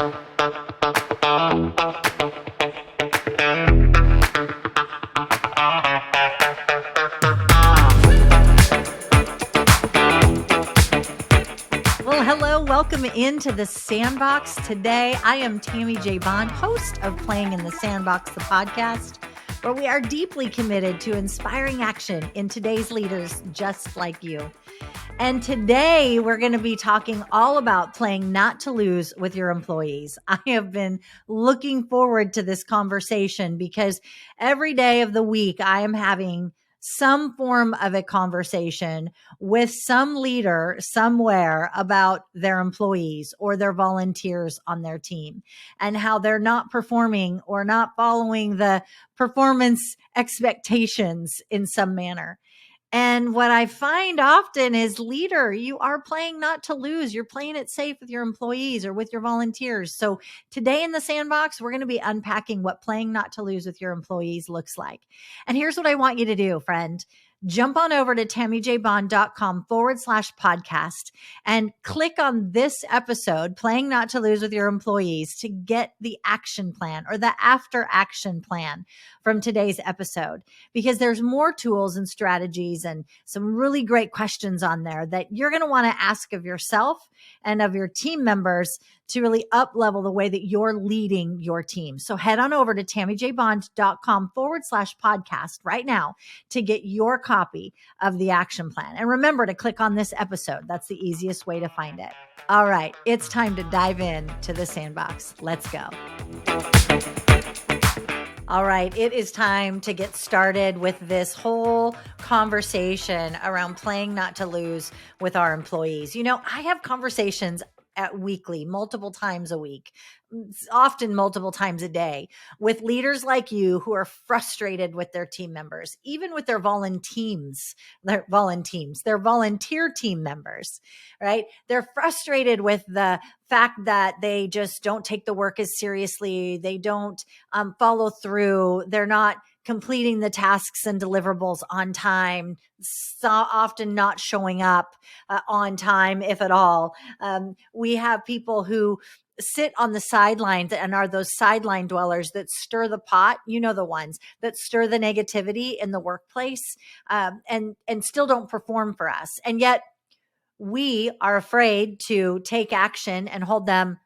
Well, hello, welcome into the Sandbox. Today, I am Tammy J. Bond, host of Playing in the Sandbox, the podcast, where we are deeply committed to inspiring action in today's leaders just like you. And today, we're going to be talking all about playing not to lose with your employees. I have been looking forward to this conversation because every day of the week, I am having some form of a conversation with some leader somewhere about their employees or their volunteers on their team and how they're not performing or not following the performance expectations in some manner. And what I find often is, leader, you are playing not to lose. You're playing it safe with your employees or with your volunteers. So today in the Sandbox, we're going to be unpacking what playing not to lose with your employees looks like. And here's what I want you to do, friend. Jump on over to tammyjbond.com/podcast and click on this episode, Playing Not to Lose with Your Employees, to get the action plan or the after action plan from today's episode, because there's more tools and strategies and some really great questions on there that you're going to want to ask of yourself and of your team members to really up level the way that you're leading your team. So head on over to tammyjbond.com/podcast right now to get your copy of the action plan. And remember to click on this episode. That's the easiest way to find it. All right, it's time to dive in to the Sandbox. Let's go. All right, it is time to get started with this whole conversation around playing not to lose with our employees. You know, I have conversations at weekly, multiple times a week, often multiple times a day, with leaders like you who are frustrated with their team members, even with their their volunteer team members, right? They're frustrated with the fact that they just don't take the work as seriously. They don't follow through. They're not completing the tasks and deliverables on time, so often not showing up on time, if at all. We have people who sit on the sidelines and are those sideline dwellers that stir the pot. You know, the ones that stir the negativity in the workplace, and still don't perform for us. And yet we are afraid to take action and hold them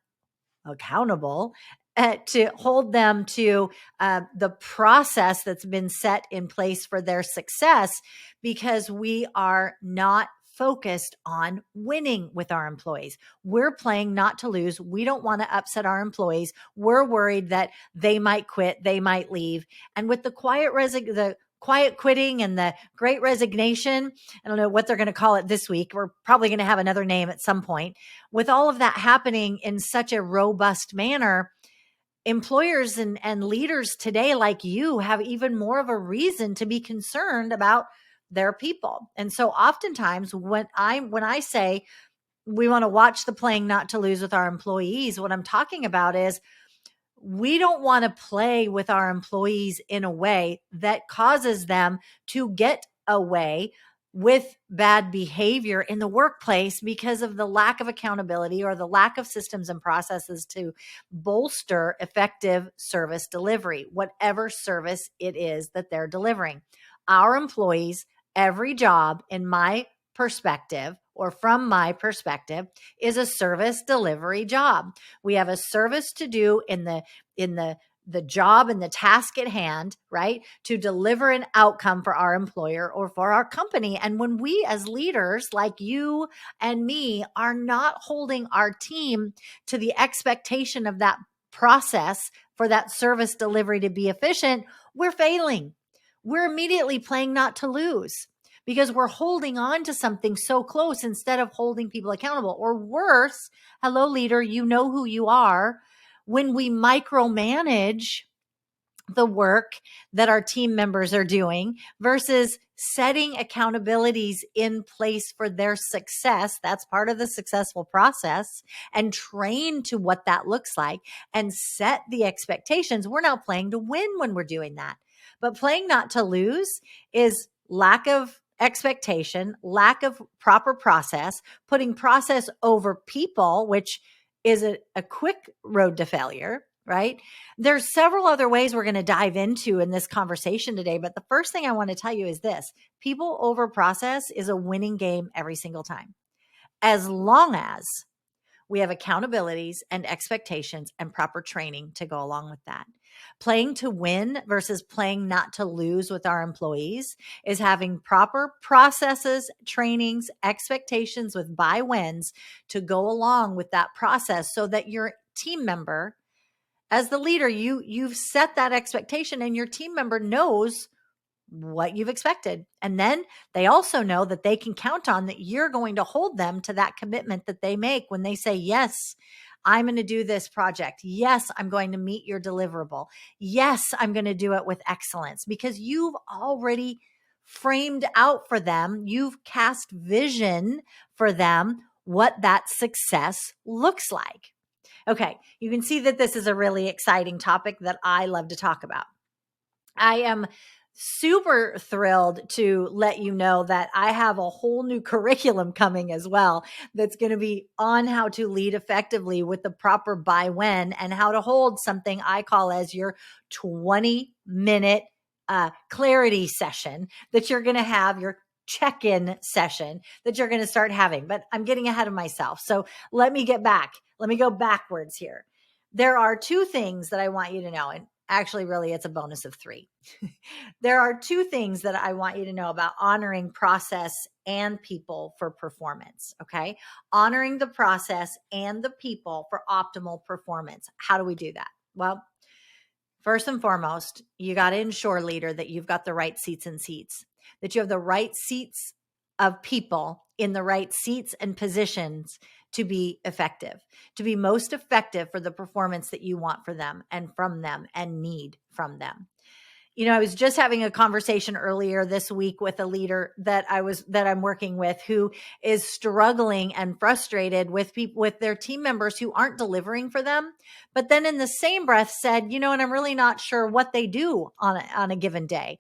accountable, to hold them to the process that's been set in place for their success, because we are not focused on winning with our employees. We're playing not to lose. We don't want to upset our employees. We're worried that they might quit, they might leave. And with the quiet quitting and the great resignation, I don't know what they're going to call it this week. We're probably going to have another name at some point. With all of that happening in such a robust manner, employers and leaders today like you have even more of a reason to be concerned about their people. And so oftentimes when I say we want to watch the playing not to lose with our employees, what I'm talking about is we don't want to play with our employees in a way that causes them to get away with bad behavior in the workplace because of the lack of accountability or the lack of systems and processes to bolster effective service delivery, whatever service it is that they're delivering. Our employees, every job, in my perspective, or from my perspective, is a service delivery job. We have a service to do in the job and the task at hand, right? To deliver an outcome for our employer or for our company. And when we as leaders like you and me are not holding our team to the expectation of that process for that service delivery to be efficient, we're failing. We're immediately playing not to lose, because we're holding on to something so close instead of holding people accountable. Or worse, hello, leader, you know who you are. When we micromanage the work that our team members are doing versus setting accountabilities in place for their success, that's part of the successful process, and train to what that looks like and set the expectations. We're now playing to win when we're doing that. But playing not to lose is lack of expectation, lack of proper process, putting process over people, which is a quick road to failure, right? There's several other ways we're going to dive into in this conversation today. But the first thing I want to tell you is this: people over process is a winning game every single time, as long as we have accountabilities and expectations and proper training to go along with that. Playing to win versus playing not to lose with our employees is having proper processes, trainings, expectations with buy wins to go along with that process, so that your team member, as the leader, you've set that expectation and your team member knows what you've expected. And then they also know that they can count on that you're going to hold them to that commitment that they make when they say, yes, I'm going to do this project. Yes, I'm going to meet your deliverable. Yes, I'm going to do it with excellence, because you've already framed out for them. You've cast vision for them, what that success looks like. Okay, you can see that this is a really exciting topic that I love to talk about. I am super thrilled to let you know that I have a whole new curriculum coming as well, that's going to be on how to lead effectively with the proper buy when, and how to hold something I call as your 20-minute clarity session that you're going to have, your check-in session that you're going to start having. But I'm getting ahead of myself. So let me get back. Let me go backwards here. There are two things that I want you to know. And actually, really, it's a bonus of three. There are two things that I want you to know about honoring process and people for performance. Okay. Honoring the process and the people for optimal performance. How do we do that? Well, first and foremost, you got to ensure, leader, that you've got the right seats, that you have the right seats of people in the right seats and positions to be effective, to be most effective for the performance that you want for them and from them and need from them. You know, I was just having a conversation earlier this week with a leader that I'm working with, who is struggling and frustrated with people, with their team members who aren't delivering for them. But then in the same breath said, you know, and I'm really not sure what they do on a given day.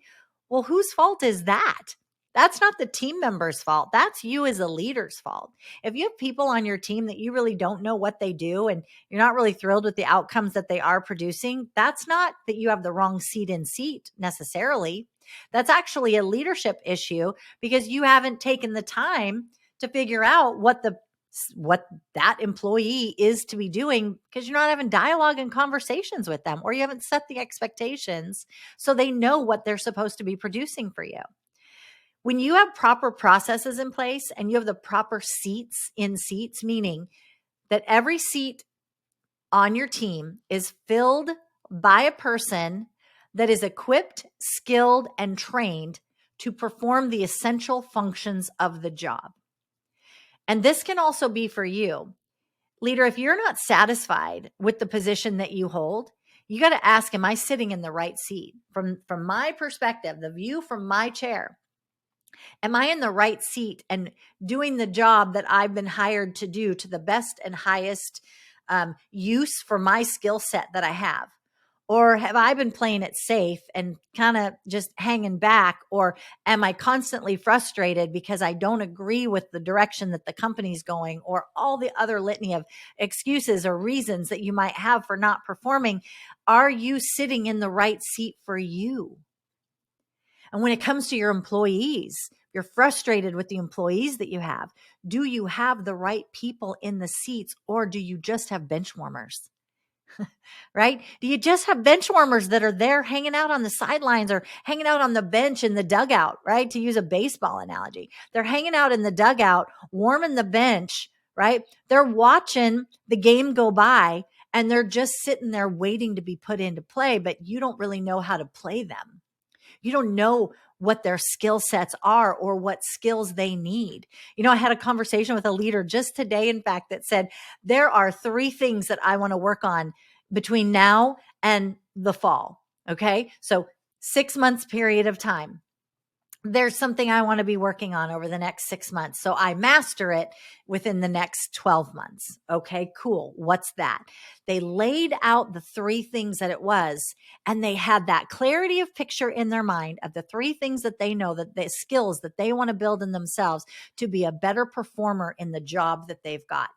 Well, whose fault is that? That's not the team member's fault. That's you as a leader's fault. If you have people on your team that you really don't know what they do, and you're not really thrilled with the outcomes that they are producing, that's not that you have the wrong seat necessarily. That's actually a leadership issue, because you haven't taken the time to figure out what that employee is to be doing, because you're not having dialogue and conversations with them, or you haven't set the expectations so they know what they're supposed to be producing for you. When you have proper processes in place and you have the proper seats, meaning that every seat on your team is filled by a person that is equipped, skilled, and trained to perform the essential functions of the job. And this can also be for you. Leader, if you're not satisfied with the position that you hold, you got to ask, am I sitting in the right seat? From my perspective, the view from my chair, am I in the right seat and doing the job that I've been hired to do to the best and highest use for my skill set that I have? Or have I been playing it safe and kind of just hanging back? Or am I constantly frustrated because I don't agree with the direction that the company's going, or all the other litany of excuses or reasons that you might have for not performing? Are you sitting in the right seat for you? And when it comes to your employees, you're frustrated with the employees that you have. Do you have the right people in the seats, or do you just have bench warmers? Right? Do you just have bench warmers that are there hanging out on the sidelines or hanging out on the bench in the dugout, right? To use a baseball analogy, they're hanging out in the dugout, warming the bench, right? They're watching the game go by and they're just sitting there waiting to be put into play, but you don't really know how to play them. You don't know what their skill sets are or what skills they need. You know, I had a conversation with a leader just today, in fact, that said, there are 3 things that I want to work on between now and the fall. Okay. So 6 months period of time. There's something I want to be working on over the next 6 months, so I master it within the next 12 months. Okay, cool. What's that? They laid out the 3 things that it was, and they had that clarity of picture in their mind of the 3 things that they know, that the skills that they want to build in themselves to be a better performer in the job that they've got.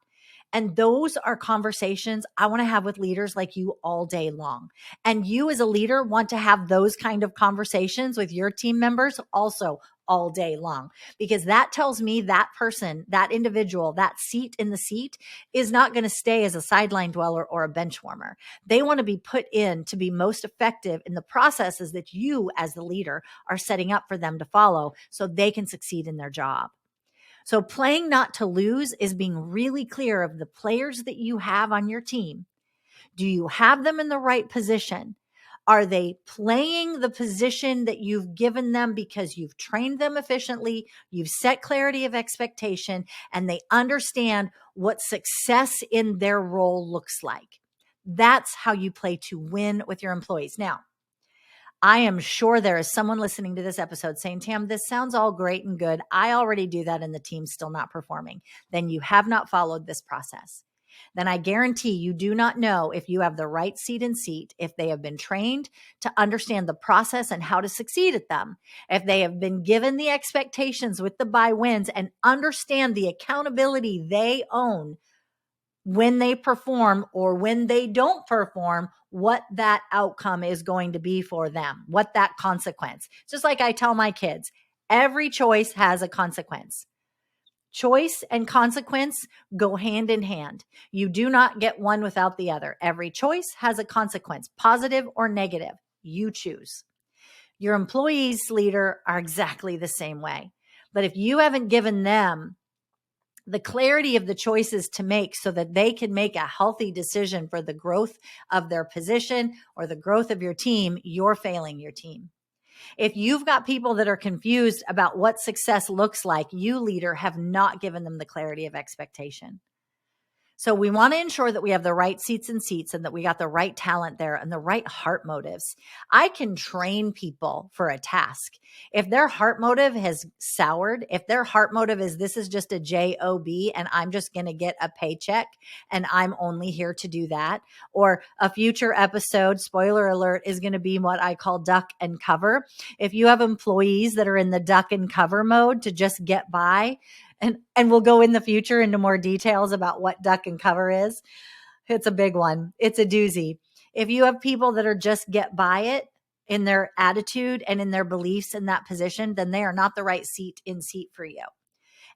And those are conversations I want to have with leaders like you all day long. And you as a leader want to have those kind of conversations with your team members also all day long, because that tells me that person, that individual, that seat in the seat is not going to stay as a sideline dweller or a bench warmer. They want to be put in to be most effective in the processes that you as the leader are setting up for them to follow so they can succeed in their job. So playing not to lose is being really clear of the players that you have on your team. Do you have them in the right position? Are they playing the position that you've given them because you've trained them efficiently, you've set clarity of expectation, and they understand what success in their role looks like? That's how you play to win with your employees. Now, I am sure there is someone listening to this episode saying, Tam, this sounds all great and good. I already do that and the team's still not performing. Then you have not followed this process. Then I guarantee you do not know if you have the right seat and seat, if they have been trained to understand the process and how to succeed at them, if they have been given the expectations with the buy wins and understand the accountability they own when they perform or when they don't perform, what that outcome is going to be for them, what that consequence. Just like I tell my kids, every choice has a consequence. Choice and consequence go hand in hand. You do not get one without the other. Every choice has a consequence, positive or negative. You choose. Your employees, leader, are exactly the same way. But if you haven't given them the clarity of the choices to make so that they can make a healthy decision for the growth of their position or the growth of your team, you're failing your team. If you've got people that are confused about what success looks like, you, leader, have not given them the clarity of expectation. So we want to ensure that we have the right seats and seats and that we got the right talent there and the right heart motives. I can train people for a task. If their heart motive has soured, if their heart motive is this is just a job and I'm just going to get a paycheck and I'm only here to do that, or a future episode, spoiler alert, is going to be what I call duck and cover. If you have employees that are in the duck and cover mode to just get by, and we'll go in the future into more details about what duck and cover is. It's a big one. It's a doozy. If you have people that are just get by it in their attitude and in their beliefs in that position, then they are not the right seat for you.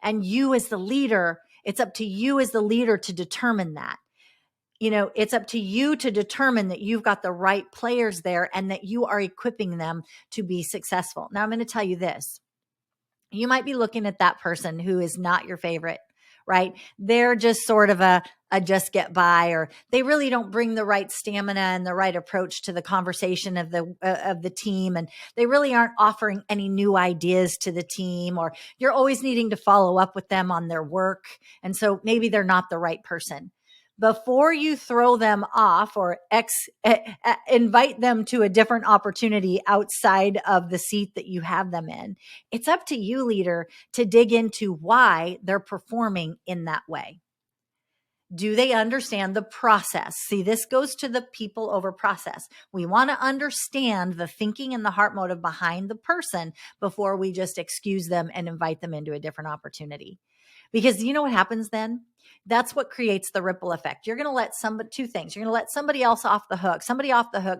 And you as the leader, it's up to you as the leader to determine that. It's up to you to determine that you've got the right players there and that you are equipping them to be successful. Now, I'm going to tell you this. You might be looking at that person who is not your favorite, right? They're just sort of a just get by, or they really don't bring the right stamina and the right approach to the conversation of the team. And they really aren't offering any new ideas to the team, or you're always needing to follow up with them on their work. And so maybe they're not the right person. Before you throw them off or invite them to a different opportunity outside of the seat that you have them in, it's up to you, leader, to dig into why they're performing in that way. Do they understand the process? See, this goes to the people over process. We want to understand the thinking and the heart motive behind the person before we just excuse them and invite them into a different opportunity. Because you know what happens then? That's what creates the ripple effect. You're going to let two things. You're going to let somebody else off the hook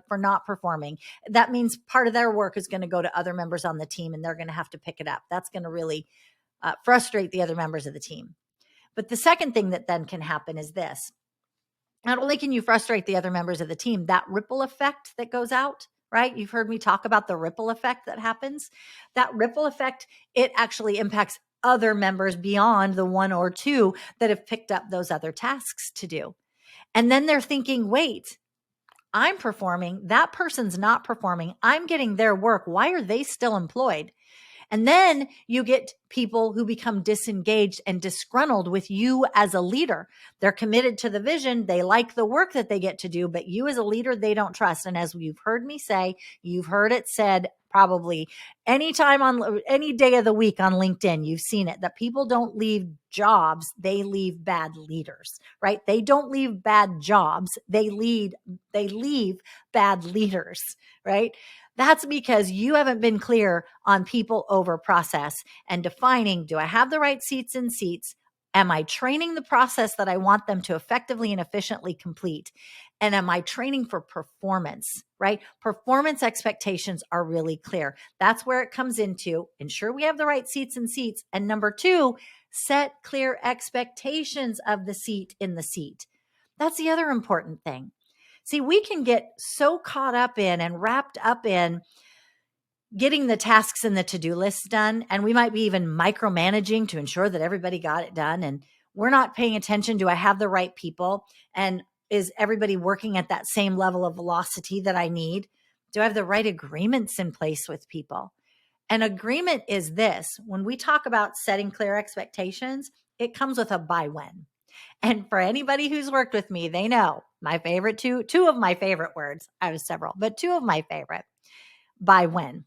for not performing. That means part of their work is going to go to other members on the team and they're going to have to pick it up. That's going to really frustrate the other members of the team. But the second thing that then can happen is this. Not only can you frustrate the other members of the team, that ripple effect that goes out, right? You've heard me talk about the ripple effect that happens. That ripple effect, it actually impacts other members beyond the one or two that have picked up those other tasks to do. And then they're thinking, wait, I'm performing. That person's not performing. I'm getting their work. Why are they still employed? And then you get people who become disengaged and disgruntled with you as a leader. They're committed to the vision. They like the work that they get to do, but you as a leader, they don't trust. And as you've heard me say, you've heard it said probably anytime on any day of the week on LinkedIn, you've seen it, that people don't leave jobs. They leave bad leaders, right? They don't leave bad jobs. They leave bad leaders, right? That's because you haven't been clear on people over process and defining, do I have the right seats and seats? Am I training the process that I want them to effectively and efficiently complete? And am I training for performance, right? Performance expectations are really clear. That's where it comes into ensure we have the right seats in seats. And number two, set clear expectations of the seat in the seat. That's the other important thing. See, we can get so caught up in and wrapped up in getting the tasks in the to-do list done, and we might be even micromanaging to ensure that everybody got it done, and we're not paying attention. Do I have the right people? And is everybody working at that same level of velocity that I need? Do I have the right agreements in place with people? An agreement is this: when we talk about setting clear expectations, it comes with a by when. And for anybody who's worked with me, they know my favorite two of my favorite words. I have several, but two of my favorite: by when.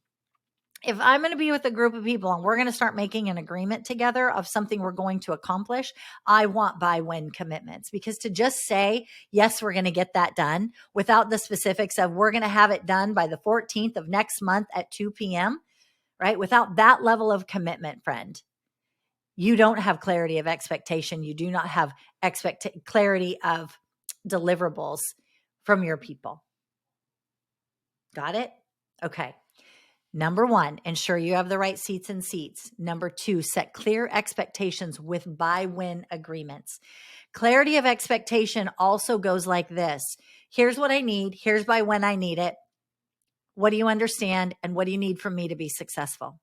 If I'm going to be with a group of people and we're going to start making an agreement together of something we're going to accomplish, I want by when commitments, because to just say, yes, we're going to get that done without the specifics of we're going to have it done by the 14th of next month at 2 p.m., right? Without that level of commitment, friend, you don't have clarity of expectation. You do not have clarity of deliverables from your people. Got it? Okay. Number one, ensure you have the right seats in seats. Number two, set clear expectations with by-when agreements. Clarity of expectation also goes like this. Here's what I need. Here's by when I need it. What do you understand? And what do you need from me to be successful?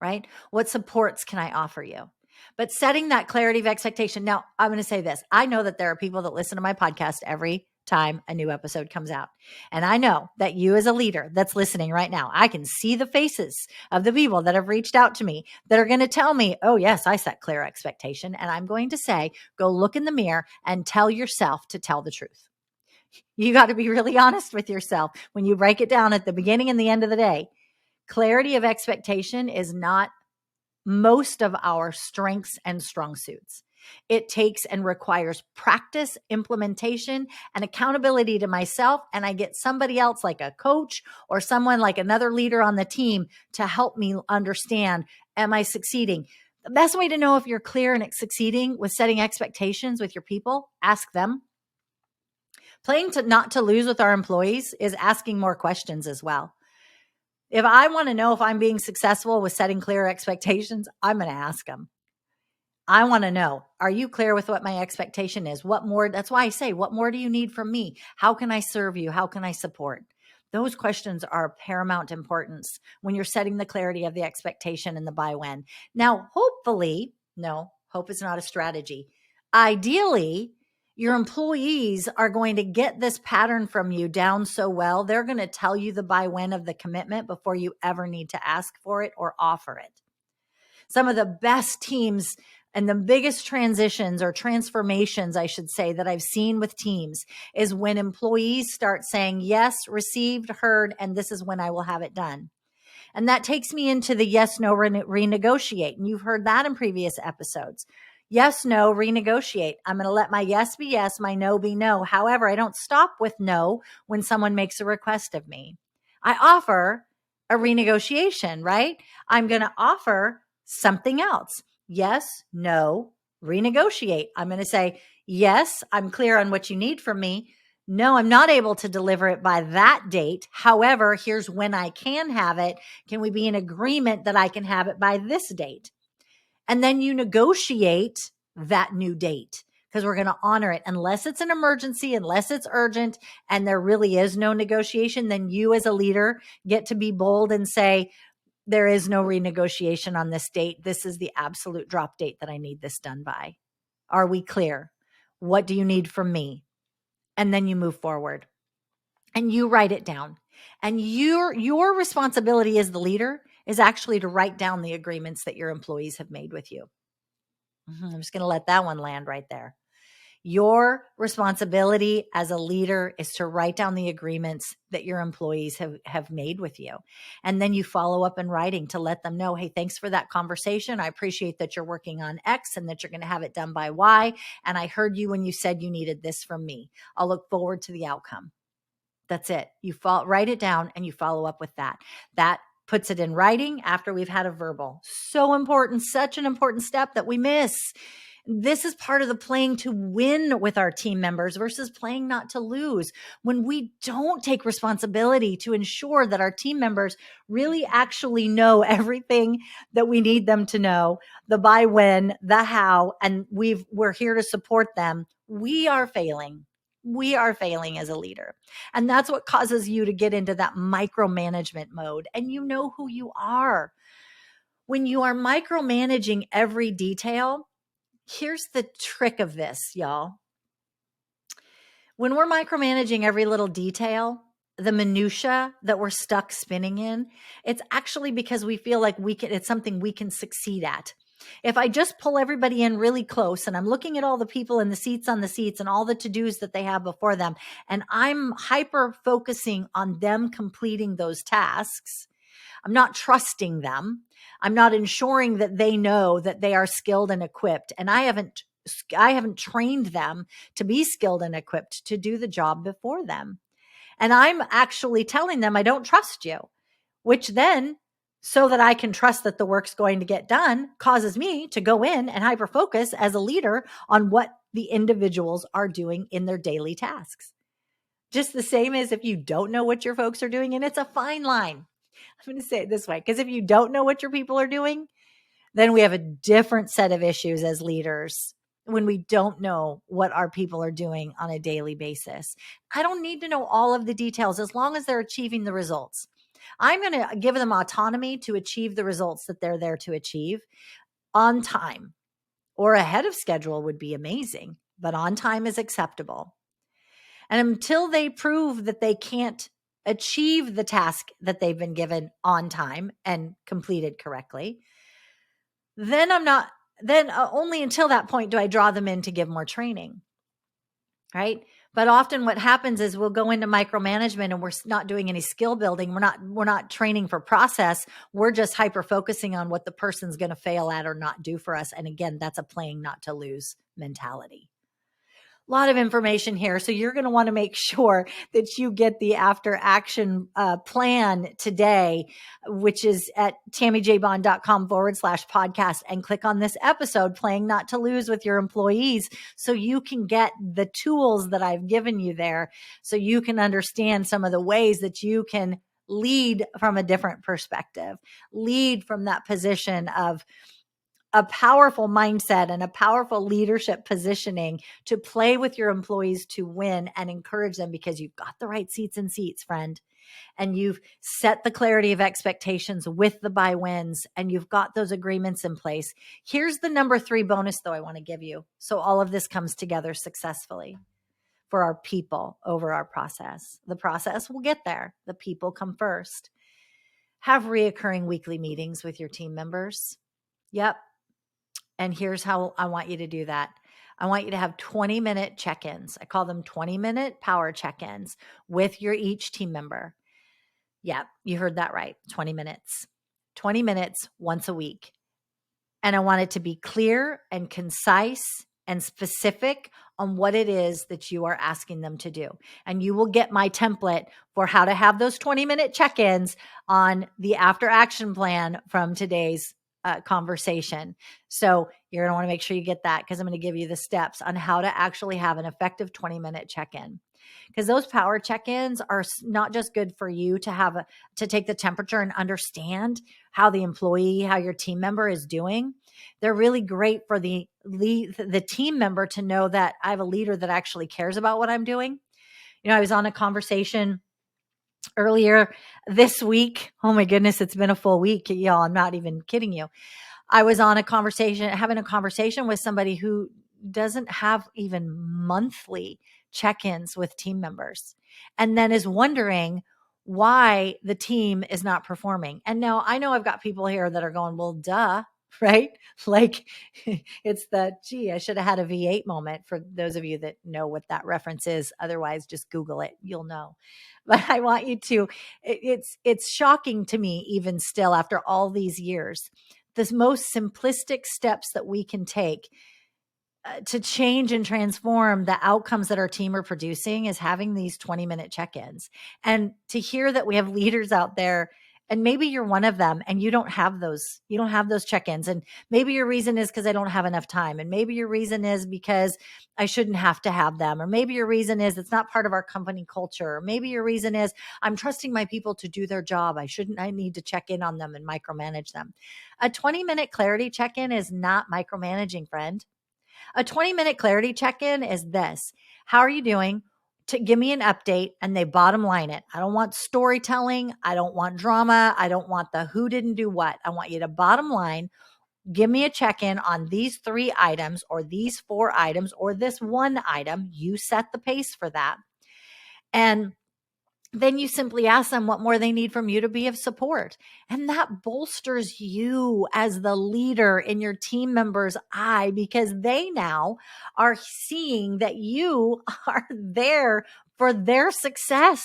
Right? What supports can I offer you? But setting that clarity of expectation. Now, I'm going to say this. I know that there are people that listen to my podcast every time a new episode comes out. And I know that you as a leader that's listening right now, I can see the faces of the people that have reached out to me that are going to tell me, oh yes, I set clear expectation. And I'm going to say, go look in the mirror and tell yourself to tell the truth. You got to be really honest with yourself when you break it down at the beginning and the end of the day. Clarity of expectation is not most of our strengths and strong suits. It takes and requires practice, implementation, and accountability to myself. And I get somebody else like a coach or someone like another leader on the team to help me understand, am I succeeding? The best way to know if you're clear and succeeding with setting expectations with your people, ask them. Playing to not to lose with our employees is asking more questions as well. If I want to know if I'm being successful with setting clear expectations, I'm going to ask them. I want to know, are you clear with what my expectation is? What more? That's why I say, what more do you need from me? How can I serve you? How can I support? Those questions are paramount importance when you're setting the clarity of the expectation and the by when. Now, hopefully, no, hope is not a strategy. Ideally, your employees are going to get this pattern from you down so well, they're going to tell you the by when of the commitment before you ever need to ask for it or offer it. Some of the best teams and the biggest transitions or transformations, I should say, that I've seen with teams is when employees start saying, yes, received, heard, and this is when I will have it done. And that takes me into the yes, no, renegotiate. And you've heard that in previous episodes. Yes, no, renegotiate. I'm going to let my yes be yes, my no be no. However, I don't stop with no when someone makes a request of me. I offer a renegotiation, right? I'm going to offer something else. Yes, no, renegotiate. I'm going to say, yes, I'm clear on what you need from me. No, I'm not able to deliver it by that date. However, here's when I can have it. Can we be in agreement that I can have it by this date? And then you negotiate that new date because we're going to honor it. Unless it's an emergency, unless it's urgent, and there really is no negotiation, then you as a leader get to be bold and say, there is no renegotiation on this date. This is the absolute drop date that I need this done by. Are we clear? What do you need from me? And then you move forward and you write it down. And your responsibility as the leader is actually to write down the agreements that your employees have made with you. I'm just going to let that one land right there. Your responsibility as a leader is to write down the agreements that your employees have made with you. And then you follow up in writing to let them know, hey, thanks for that conversation. I appreciate that you're working on X and that you're going to have it done by Y. And I heard you when you said you needed this from me. I'll look forward to the outcome. That's it. You write it down and you follow up with that. That puts it in writing after we've had a verbal. So important, such an important step that we miss. This is part of the playing to win with our team members versus playing not to lose. When we don't take responsibility to ensure that our team members really actually know everything that we need them to know, the by when, the how, and we're here to support them, we are failing. We are failing as a leader. And that's what causes you to get into that micromanagement mode. And you know who you are. When you are micromanaging every detail, here's the trick of this, y'all. When we're micromanaging every little detail, the minutia that we're stuck spinning in, it's actually because we feel like it's something we can succeed at. If I just pull everybody in really close and I'm looking at all the people in the seats on the seats and all the to-dos that they have before them, and I'm hyper focusing on them completing those tasks, I'm not trusting them. I'm not ensuring that they know that they are skilled and equipped. And I haven't trained them to be skilled and equipped to do the job before them. And I'm actually telling them I don't trust you, which then, so that I can trust that the work's going to get done, causes me to go in and hyper focus as a leader on what the individuals are doing in their daily tasks. Just the same as if you don't know what your folks are doing, and it's a fine line. I'm going to say it this way, because if you don't know what your people are doing, then we have a different set of issues as leaders when we don't know what our people are doing on a daily basis. I don't need to know all of the details as long as they're achieving the results. I'm going to give them autonomy to achieve the results that they're there to achieve on time, or ahead of schedule would be amazing, but on time is acceptable. And until they prove that they can't achieve the task that they've been given on time and completed correctly, then only until that point do I draw them in to give more training. Right? But often what happens is we'll go into micromanagement and we're not doing any skill building. We're not training for process. We're just hyper focusing on what the person's going to fail at or not do for us. And again, that's a playing not to lose mentality. A lot of information here. So you're going to want to make sure that you get the after action plan today, which is at tammyjbond.com/podcast, and click on this episode, Playing Not to Lose with Your Employees, so you can get the tools that I've given you there, so you can understand some of the ways that you can lead from a different perspective, lead from that position of a powerful mindset and a powerful leadership positioning to play with your employees to win and encourage them, because you've got the right seats, friend. And you've set the clarity of expectations with the buy wins, and you've got those agreements in place. Here's the number 3 bonus, though, I want to give you, so all of this comes together successfully for our people over our process. The process will get there. The people come first. Have reoccurring weekly meetings with your team members. Yep. And here's how I want you to do that. I want you to have 20-minute check-ins. I call them 20-minute power check-ins with each team member. Yeah, you heard that right. 20 minutes. 20 minutes once a week. And I want it to be clear and concise and specific on what it is that you are asking them to do. And you will get my template for how to have those 20-minute check-ins on the after action plan from today's conversation. So you're going to want to make sure you get that, because I'm going to give you the steps on how to actually have an effective 20-minute check-in. Because those power check-ins are not just good for you to take the temperature and understand how the employee, how your team member is doing. They're really great for the team member to know that I have a leader that actually cares about what I'm doing. I was on a conversation earlier this week. Oh my goodness, it's been a full week, y'all. I'm not even kidding you. I was on having a conversation with somebody who doesn't have even monthly check-ins with team members, and then is wondering why the team is not performing. And now I know I've got people here that are going, well, duh, right? Like it's I should have had a V8 moment, for those of you that know what that reference is. Otherwise, just Google it. You'll know. But I want you to, it's shocking to me, even still after all these years, the most simplistic steps that we can take to change and transform the outcomes that our team are producing is having these 20-minute check-ins. And to hear that we have leaders out there And maybe you're one of them and you don't have those check-ins. And maybe your reason is because I don't have enough time. And maybe your reason is because I shouldn't have to have them. Or maybe your reason is it's not part of our company culture. Or maybe your reason is I'm trusting my people to do their job. I need to check in on them and micromanage them. A 20-minute clarity check-in is not micromanaging, friend. A 20-minute clarity check-in is this. How are you doing? To give me an update, and they bottom line it. I don't want storytelling. I don't want drama. I don't want the who didn't do what. I want you to bottom line, give me a check-in on these 3 items or these 4 items or this one item. You set the pace for that. And then you simply ask them what more they need from you to be of support. And that bolsters you as the leader in your team members' eye, because they now are seeing that you are there for their success.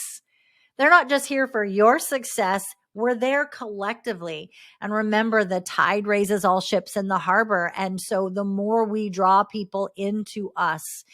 They're not just here for your success. We're there collectively. And remember, the tide raises all ships in the harbor. And so the more we draw people into us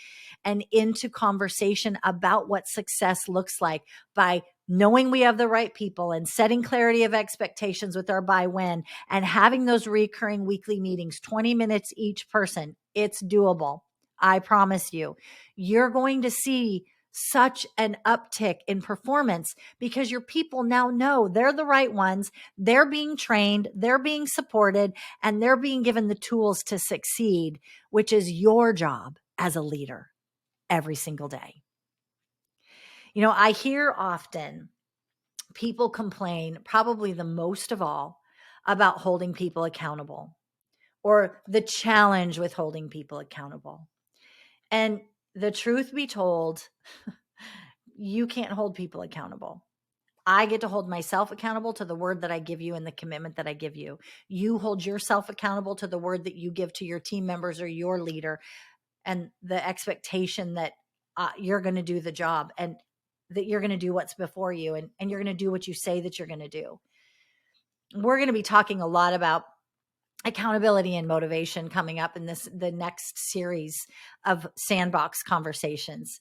and into conversation about what success looks like by knowing we have the right people and setting clarity of expectations with our buy when and having those recurring weekly meetings, 20 minutes each person, it's doable. I promise you, you're going to see such an uptick in performance because your people now know they're the right ones. They're being trained, they're being supported, and they're being given the tools to succeed, which is your job as a leader every single day. I hear often people complain, probably the most of all, about holding people accountable or the challenge with holding people accountable. And the truth be told, you can't hold people accountable. I get to hold myself accountable to the word that I give you and the commitment that I give you. You hold yourself accountable to the word that you give to your team members or your leader and the expectation that you're going to do the job and that you're going to do what's before you and you're going to do what you say that you're going to do. We're going to be talking a lot about accountability and motivation coming up in the next series of Sandbox conversations.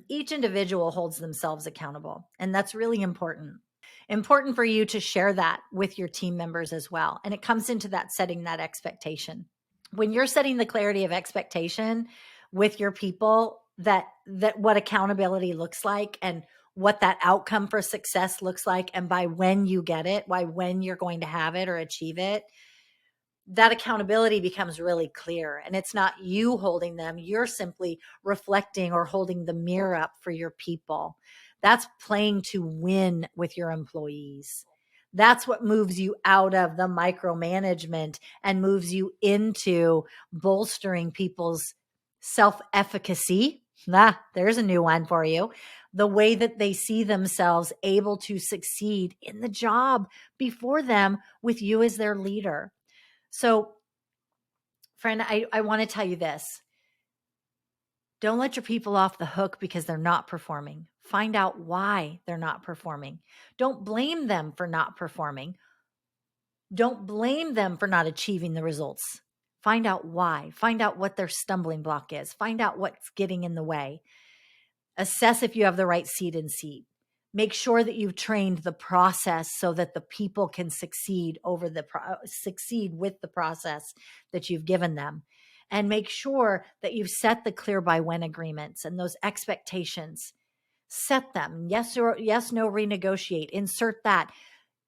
Each individual holds themselves accountable, and that's really important. Important for you to share that with your team members as well. And it comes into that setting that expectation. When you're setting the clarity of expectation with your people, that what accountability looks like and what that outcome for success looks like, and by when you get it, by when you're going to have it or achieve it, that accountability becomes really clear. And it's not you holding them, you're simply reflecting or holding the mirror up for your people. That's playing to win with your employees. That's what moves you out of the micromanagement and moves you into bolstering people's self-efficacy. There's a new one for you. The way that they see themselves able to succeed in the job before them with you as their leader. So, friend, I want to tell you this. Don't let your people off the hook because they're not performing. Find out why they're not performing. Don't blame them for not performing. Don't blame them for not achieving the results. Find out why. Find out what their stumbling block is. Find out what's getting in the way. Assess if you have the right seat in seat. Make sure that you've trained the process so that the people can succeed succeed with the process that you've given them. And make sure that you've set the clear by when agreements and those expectations. Set them. Yes or yes, no, renegotiate. Insert that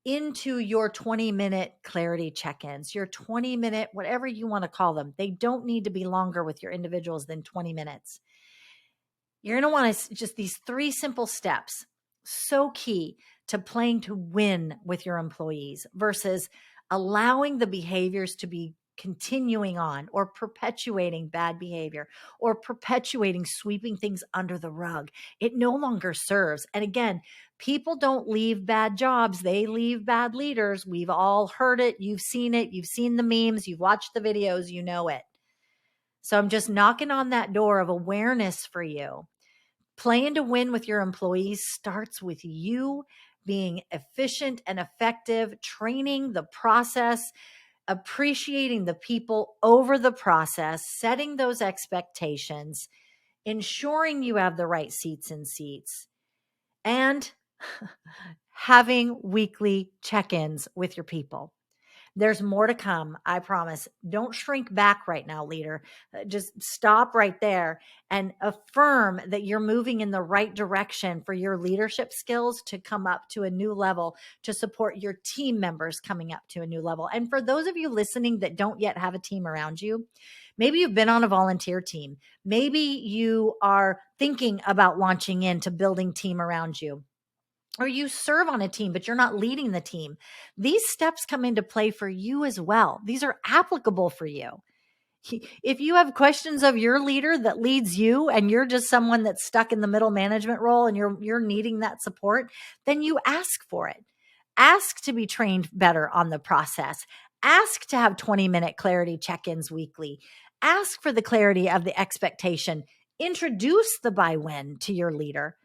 into your 20-minute clarity check-ins, your 20-minute, whatever you want to call them. They don't need to be longer with your individuals than 20 minutes. You're going to want to just these 3 simple steps, so key to playing to win with your employees versus allowing the behaviors to be continuing on or perpetuating bad behavior or perpetuating sweeping things under the rug. It no longer serves. And again, people don't leave bad jobs. They leave bad leaders. We've all heard it. You've seen it. You've seen the memes. You've watched the videos. You know it. So I'm just knocking on that door of awareness for you. Playing to win with your employees starts with you being efficient and effective, training the process, appreciating the people over the process, setting those expectations, ensuring you have the right seats in seats, and Having weekly check-ins with your people. There's more to come, I promise. Don't shrink back right now, leader. Just stop right there and affirm that you're moving in the right direction for your leadership skills to come up to a new level, to support your team members coming up to a new level. And for those of you listening that don't yet have a team around you, maybe you've been on a volunteer team. Maybe you are thinking about launching into building team around you, or you serve on a team, but you're not leading the team. These steps come into play for you as well. These are applicable for you. If you have questions of your leader that leads you and you're just someone that's stuck in the middle management role and you're needing that support, then you ask for it. Ask to be trained better on the process. Ask to have 20-minute clarity check-ins weekly. Ask for the clarity of the expectation. Introduce the buy-win to your leader.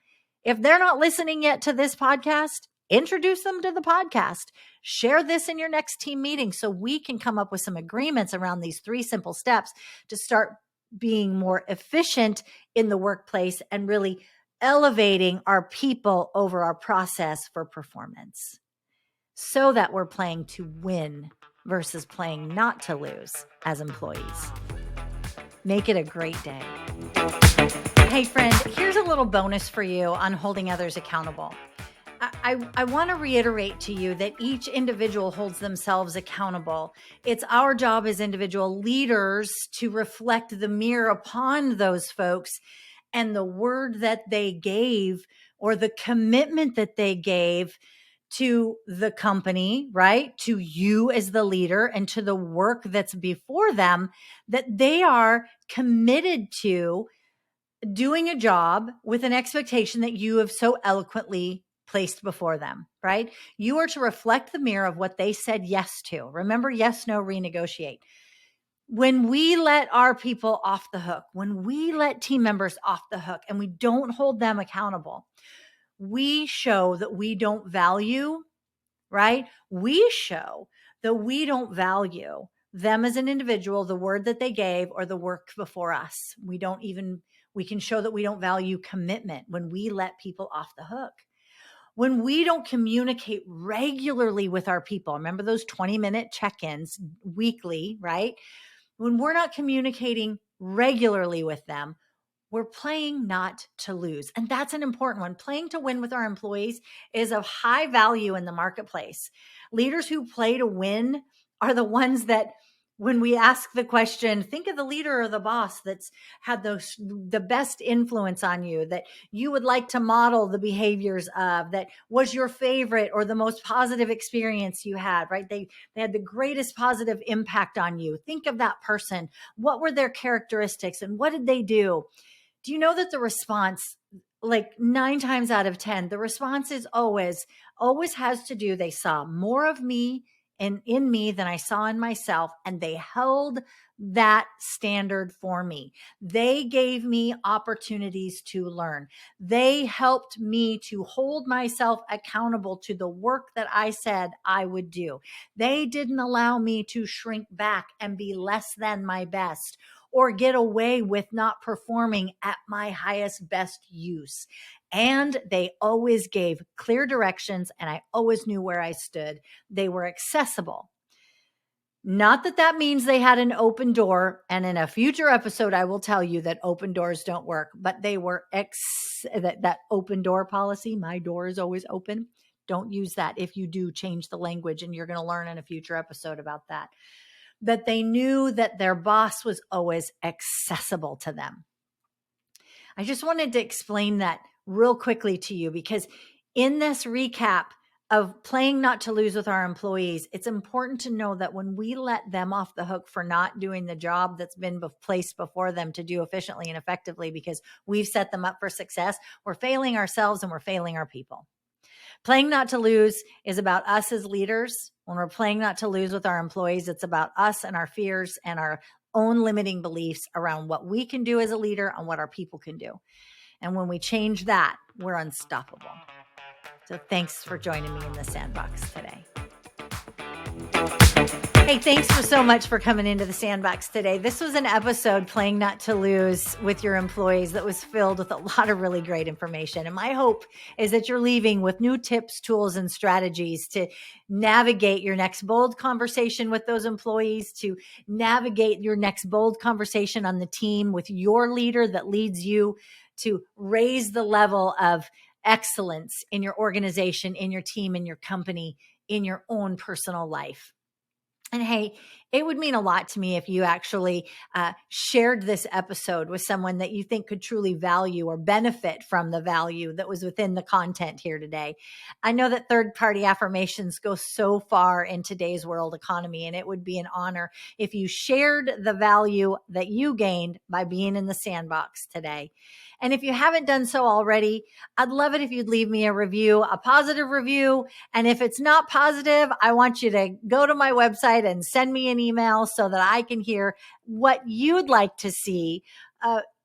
If they're not listening yet to this podcast, introduce them to the podcast. Share this in your next team meeting so we can come up with some agreements around these 3 simple steps to start being more efficient in the workplace and really elevating our people over our process for performance, so that we're playing to win versus playing not to lose as employees. Make it a great day. Hey friend, here's a little bonus for you on holding others accountable. I want to reiterate to you that each individual holds themselves accountable. It's our job as individual leaders to reflect the mirror upon those folks and the word that they gave or the commitment that they gave to the company, right? To you as the leader and to the work that's before them, that they are committed to doing a job with an expectation that you have so eloquently placed before them, right? You are to reflect the mirror of what they said yes to. Remember, yes, no, renegotiate. When we let our people off the hook, when we let team members off the hook and we don't hold them accountable, we show that we don't value, right? We show that we don't value them as an individual, the word that they gave, or the work before us. We can show that we don't value commitment when we let people off the hook. When we don't communicate regularly with our people, remember those 20-minute check-ins weekly, right? When we're not communicating regularly with them, we're playing not to lose. And that's an important one. Playing to win with our employees is of high value in the marketplace. Leaders who play to win are the ones that, when we ask the question, think of the leader or the boss that's had the best influence on you, that you would like to model the behaviors of, that was your favorite or the most positive experience you had, right? They had the greatest positive impact on you. Think of that person. What were their characteristics and what did they do? Do you know that the response, like 9 times out of 10, the response is always has to do, they saw more of me and in me than I saw in myself, and they held that standard for me. They gave me opportunities to learn. They helped me to hold myself accountable to the work that I said I would do. They didn't allow me to shrink back and be less than my best, or get away with not performing at my highest best use. And they always gave clear directions, and I always knew where I stood. They were accessible. Not that means they had an open door. And in a future episode, I will tell you that open doors don't work, but they were that open door policy. My door is always open. Don't use that. If you do, change the language, and you're going to learn in a future episode about that. That they knew that their boss was always accessible to them. I just wanted to explain that real quickly to you, because in this recap of playing not to lose with our employees, it's important to know that when we let them off the hook for not doing the job that's been placed before them to do efficiently and effectively because we've set them up for success, we're failing ourselves and we're failing our people. Playing not to lose is about us as leaders. When we're playing not to lose with our employees, it's about us and our fears and our own limiting beliefs around what we can do as a leader and what our people can do. And when we change that, we're unstoppable. So thanks for joining me in the Sandbox today. Hey, thanks so much for coming into the Sandbox today. This was an episode, Playing Not to Lose, with your employees that was filled with a lot of really great information. And my hope is that you're leaving with new tips, tools, and strategies to navigate your next bold conversation with those employees, to navigate your next bold conversation on the team with your leader that leads you, to raise the level of excellence in your organization, in your team, in your company, in your own personal life. And hey, it would mean a lot to me if you actually shared this episode with someone that you think could truly value or benefit from the value that was within the content here today. I know that third-party affirmations go so far in today's world economy, and it would be an honor if you shared the value that you gained by being in the Sandbox today. And if you haven't done so already, I'd love it if you'd leave me a review, a positive review. And if it's not positive, I want you to go to my website and send me an email so that I can hear what you'd like to see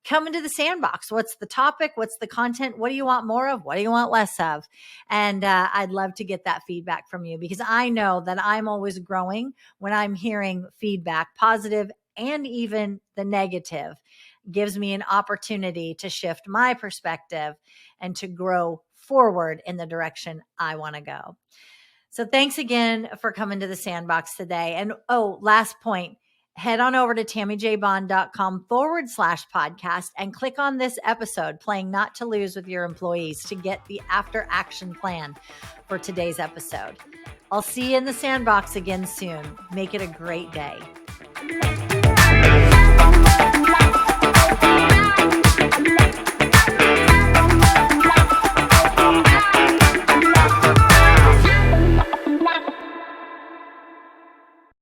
come into the Sandbox. What's the topic? What's the content? What do you want more of? What do you want less of? And I'd love to get that feedback from you, because I know that I'm always growing when I'm hearing feedback, positive and even the negative. Gives me an opportunity to shift my perspective and to grow forward in the direction I want to go. So thanks again for coming to the Sandbox today. And last point, head on over to tammyjbond.com/podcast and click on this episode, Playing Not to Lose with Your Employees, to get the after action plan for today's episode. I'll see you in the Sandbox again soon. Make it a great day.